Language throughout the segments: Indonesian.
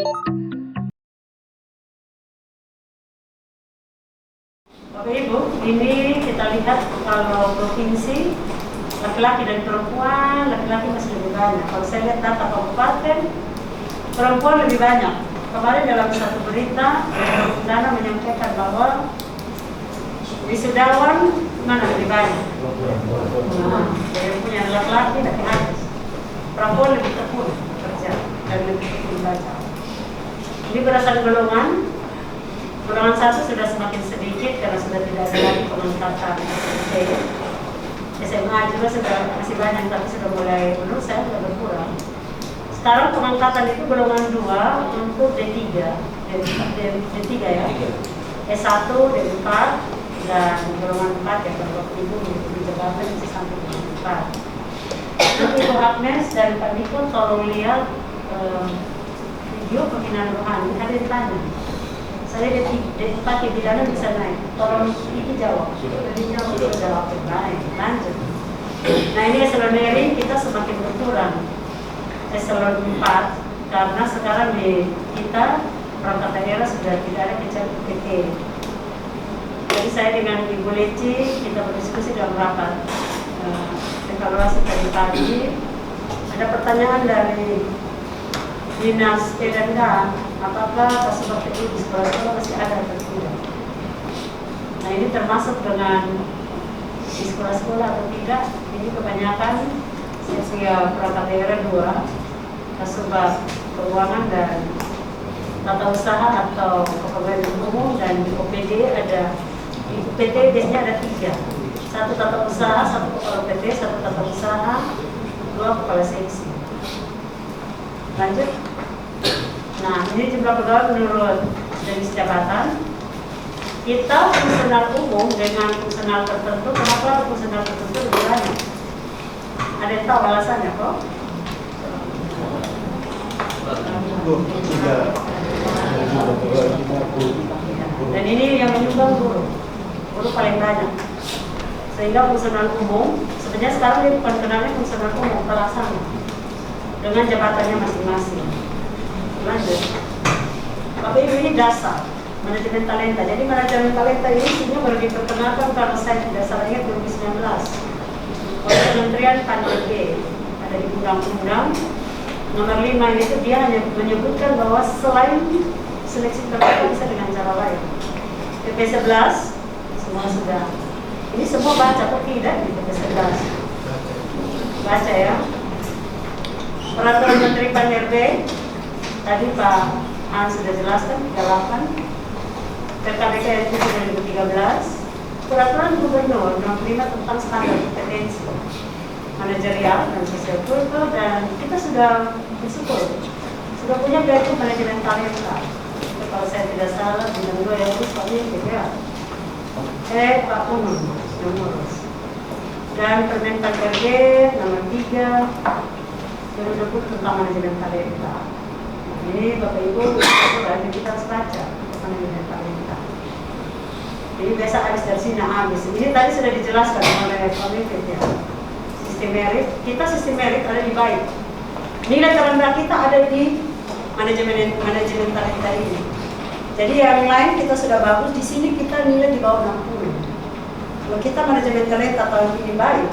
Bapak Ibu, ini kita lihat kalau provinsi laki-laki dan perempuan, laki-laki masih lebih banyak. Kalau saya lihat data kabupaten, perempuan lebih banyak. Kemarin dalam satu berita, Dana menyampaikan bahwa wisudawan mana lebih banyak? Nah, yang punya laki-laki perempuan lebih tekun bekerja dan lebih tekun baca. Ini berdasarkan golongan. Golongan satu sudah semakin sedikit karena sudah tidak ada lagi pengangkatan SMA juga sudah masih banyak, tapi sudah mulai menurut saya sudah berkurang. Sekarang pengangkatan itu golongan 2 untuk D3 ya, S1, D4 dan golongan 4 ya, kalau waktu itu di jabatan bisa sampai golongan 4. Nanti Ibu Agnes dan Pak Niko tolong lihat video pembinaan rohani, ada ditanya. Saya D4 pidana bisa naik. Tolong ini jawab. Sudah jawab. Baik, lanjut. Nah ini eselonering kita semakin berkurang. Eselon 4 karena sekarang di kita perangkat daerah sudah tidak ada kejar PT. Jadi saya dengan Ibu Leci kita berdiskusi dalam rapat evaluasi tadi pagi. Ada pertanyaan dari Dinas Pedanda, apakah seperti itu di sekolah-sekolah masih ada atau tidak? Nah ini termasuk dengan di sekolah-sekolah atau tidak, ini kebanyakan saya perangkat daerah 2, Kasubag Keuangan dan Tata Usaha atau Kepegawaian Umum, dan di OPD ada, di PT biasanya ada 3, 1 Tata Usaha, 1 Kepala PT, 1 Tata Usaha, 2 Kepala Seksi. Lanjut. Nah, ini jumlah pegawai menurut jenis jabatan. Kita fungsional umum dengan fungsional tertentu, kenapa fungsional tertentu lebih banyak? Ada yang tahu alasannya kok? Dan ini yang menyumbang guru paling banyak. Sehingga fungsional umum, sebenarnya sekarang dia bukan kenalnya fungsional umum, pelaksana dengan jabatannya masing-masing. Lanjut. Bapak Ibu, ini dasar manajemen talenta. Jadi manajemen talenta ini sebenarnya baru diperkenalkan kalau saya tidak salah ingat 2019 oleh Kementerian PAN-RB. Ada di undang-undang nomor 5 itu dia hanya menyebutkan bahwa selain seleksi terbuka bisa dengan cara lain. PP 11 semua sudah. Ini semua baca atau tidak di PP 11? Baca ya. Peraturan Menteri PAN-RB tadi Pak Han sudah jelaskan 38, PKBK itu 2013, Peraturan Gubernur nomor 5 tentang standar kompetensi manajerial dan sosial kultur, dan kita sudah bersyukur sudah punya guide manajemen talenta. Kalau saya tidak salah bintang 2 yang terus Pak ya. Pak Unun yang ngurus. Dan Permen PAN-RB nomor 3 tentang manajemen talenta. Ini Bapak Ibu kita harus baca manajemen talenta. Jadi biasa habis dari sini habis. Ini tadi sudah dijelaskan oleh pemimpin ya. Sistem merit, kita sistem merit ada di baik. Nilai terendah kita ada di manajemen talenta ini. Jadi yang lain kita sudah bagus, di sini kita nilai di bawah 60. Kalau kita manajemen talenta tahun ini baik,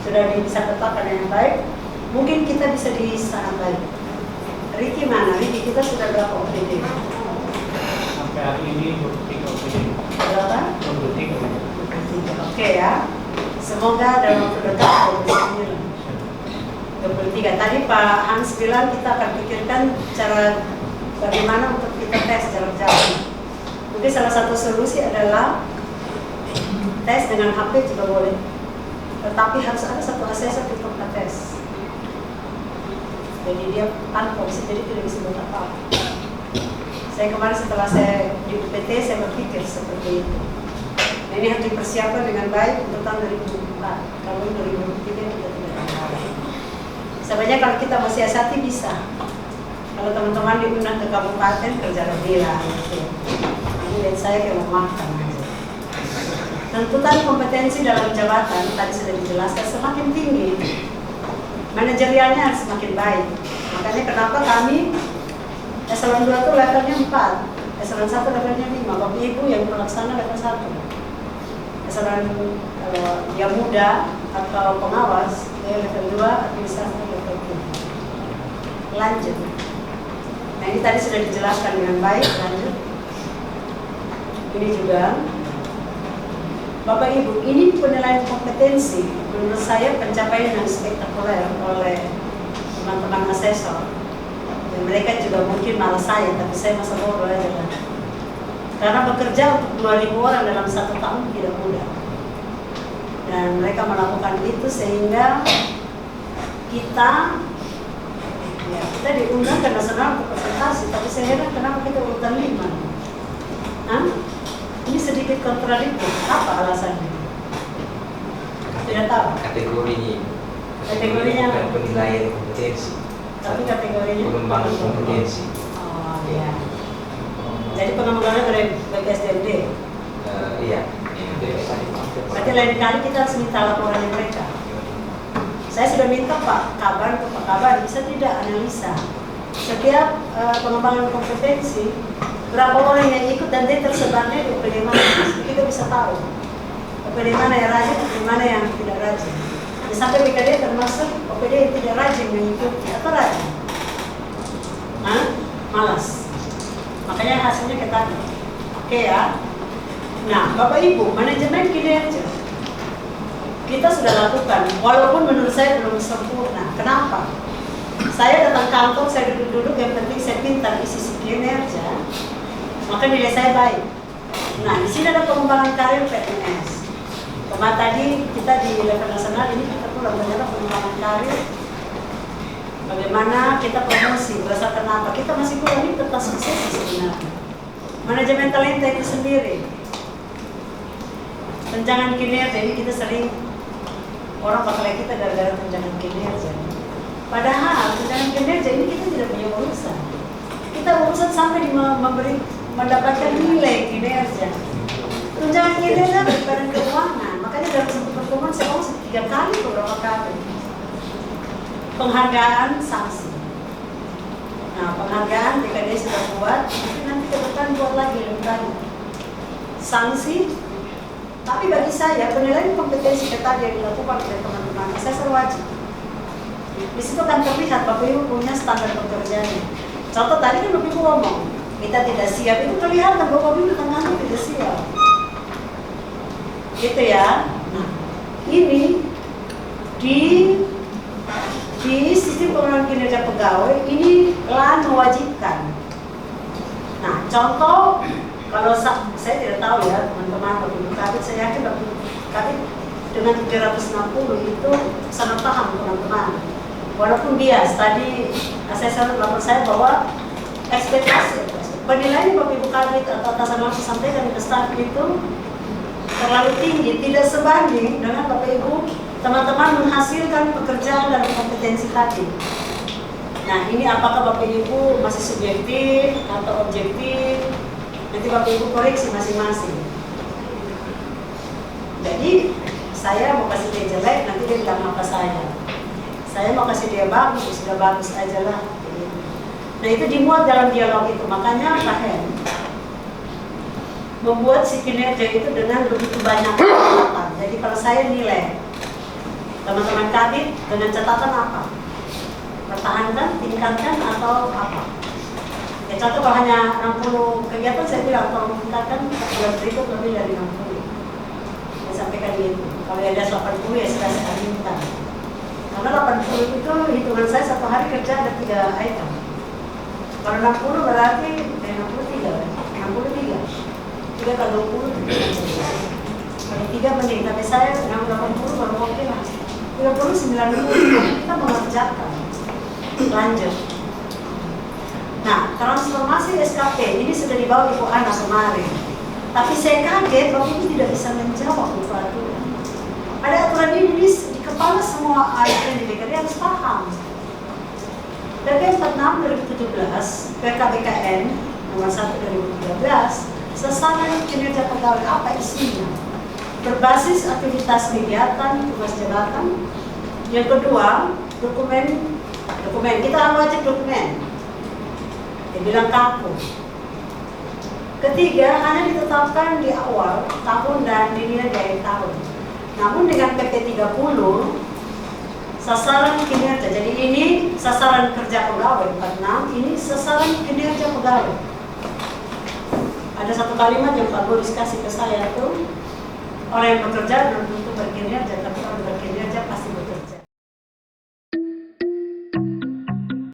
sudah bisa tetapkan yang baik, mungkin kita bisa di sangat baik. Riki mana? Riki kita sudah berapa OPD? Sampai hari ini 23 OPD. Berapa? 23. Oke ya. Semoga dalam waktu dekat 23. Tadi Pak Hans bilang kita akan pikirkan cara bagaimana untuk kita tes jarak jauh. Mungkin salah satu solusi adalah tes dengan HP juga boleh. Tetapi harus ada satu asesor di tempat tes. Jadi dia unfokus, jadi tidak bisa buat apa. Saya kemarin setelah saya di UPT saya berpikir seperti itu. Nah, ini harus dipersiapkan dengan baik untuk tahun 2024. Kalau 2023 kita tidak ada. Sebenarnya kalau kita mau siasati bisa. Kalau teman-teman diundang ke kabupaten kerja lebih lah. Gitu. Ini lihat saya kayak mau makan. Tuntutan kompetensi dalam jabatan tadi sudah dijelaskan semakin tinggi. Manajerialnya harus semakin baik. Makanya kenapa kami Eselon 2 itu levelnya 4, eselon 1 levelnya 5, Bapak Ibu yang pelaksana level 1. Eselon yang muda atau pengawas, dia level 2, administrasi level 3. Lanjut. Nah ini tadi sudah dijelaskan dengan baik, lanjut. Ini juga, Bapak Ibu, ini penilaian kompetensi menurut saya pencapaian yang spektakuler oleh teman-teman asesor. Dan mereka juga mungkin malas saya, tapi saya masa bodoh aja kan. Karena bekerja untuk 2.000 orang dalam 1 tahun tidak mudah. Dan mereka melakukan itu sehingga kita diundang ke nasional untuk presentasi, tapi saya heran kenapa kita urutan 5. Ini sedikit kontradiktif. Apa alasannya? Tidak tahu. Kategorinya penilaian kompetensi. Tapi kategorinya pengembangan kompetensi. Oh iya. Jadi pengembangannya dari BPSDMD. Iya. Berarti lain kali kita harus minta laporannya mereka. Saya sudah minta Pak Kabar bisa tidak analisa setiap pengembangan kompetensi berapa orang yang ikut dan dia tersebarnya di OPD mana, kita bisa tahu OPD mana yang rajin, OPD mana yang tidak rajin. Ya, sampai BKD termasuk OPD yang tidak rajin mengikuti atau rajin, malas. Makanya hasilnya kita oke ya. Nah, Bapak Ibu, manajemen kinerja kita sudah lakukan, walaupun menurut saya belum sempurna. Kenapa? Saya datang kantor, saya duduk-duduk, yang penting saya pintar isi kinerja, maka nilai saya baik. Nah, di sini ada pengembangan karir PNS. Kemarin tadi kita di level nasional ini kita pulang ternyata pengembangan karir. Bagaimana kita promosi, berdasarkan apa? Kita masih kurang ini tentang sukses sebenarnya. Manajemen talenta itu sendiri. Tunjangan kinerja ini kita sering orang pakai kita gara-gara tunjangan kinerja. Padahal tunjangan kinerja ini kita tidak punya urusan. Kita urusan sampai mendapatkan nilai kinerja. Tunjangan kinerja dari badan keuangan. Makanya dalam satu pertemuan saya ngomong 3 kali beberapa kali. Penghargaan sanksi. Nah, penghargaan BKD sudah buat, nanti ke depan buat lagi lebih banyak. Sanksi. Tapi bagi saya penilaian kompetensi tadi yang dilakukan oleh teman-teman asesor wajib. Di situ kan terlihat Bapak Ibu punya standar pekerjaannya. Contoh tadi kan Bapak Ibu ngomong kita tidak siap, itu kelihatan Bapak Ibu di tengahnya tidak siap. Gitu ya. Nah, ini di sistem pengelolaan kinerja pegawai ini mewajibkan. Nah, contoh kalau saya tidak tahu ya teman-teman Bapak Ibu Kabit, saya yakin Bapak Ibu Kabit dengan 360 itu sangat paham teman-teman. Walaupun bias, tadi asesor lapor saya bahwa ekspektasi penilaian Bapak Ibu Kabit atau atasan langsung sampaikan ke staf itu terlalu tinggi, tidak sebanding dengan Bapak Ibu teman-teman menghasilkan pekerjaan dan kompetensi tadi. Nah, ini apakah Bapak Ibu masih subjektif atau objektif? Nanti Bapak Ibu koreksi masing-masing. Jadi saya mau kasih dia jelek, nanti dia bilang apa saya. Saya mau kasih dia bagus, sudah bagus aja lah. Nah itu dimuat dalam dialog itu, makanya Pak membuat si kinerja itu dengan begitu banyak catatan. Jadi kalau saya nilai teman-teman Kabit dengan catatan apa? Pertahankan, tingkatkan atau apa? Ya contoh kalau hanya 60 kegiatan saya bilang tolong tingkatkan bulan berikut lebih dari 60. Saya sampaikan gitu. Kalau ada 80 ya sudah saya minta. Karena 80 itu hitungan saya satu hari kerja ada 3 item. Kalau 60 berarti 63. 3 kali 20. Kalau 3 mending, tapi saya 80 baru oke lah. 30 90 kita mengerjakan. Lanjut. Nah, transformasi SKP ini sudah dibawa Ibu Ana kemarin. Tapi saya kaget bahwa ini tidak bisa menjawab itu aturan. Ada aturan ini di kepala semua ASN di BKD harus paham. PP 46 2017 PKBKN nomor 1 2013 sasaran kinerja pegawai apa isinya? Berbasis aktivitas kegiatan tugas jabatan. Yang kedua, dokumen kita wajib dokumen. Dia bilang kaku. Ketiga, hanya ditetapkan di awal tahun dan dinilai di akhir tahun. Namun dengan PP 30, sasaran kinerja, jadi ini sasaran kerja pegawai 46, ini sasaran kinerja pegawai. Ada satu kalimat yang Pak Boris kasih ke saya tuh, orang yang bekerja belum tentu berkinerja, tapi orang berkinerja pasti bekerja.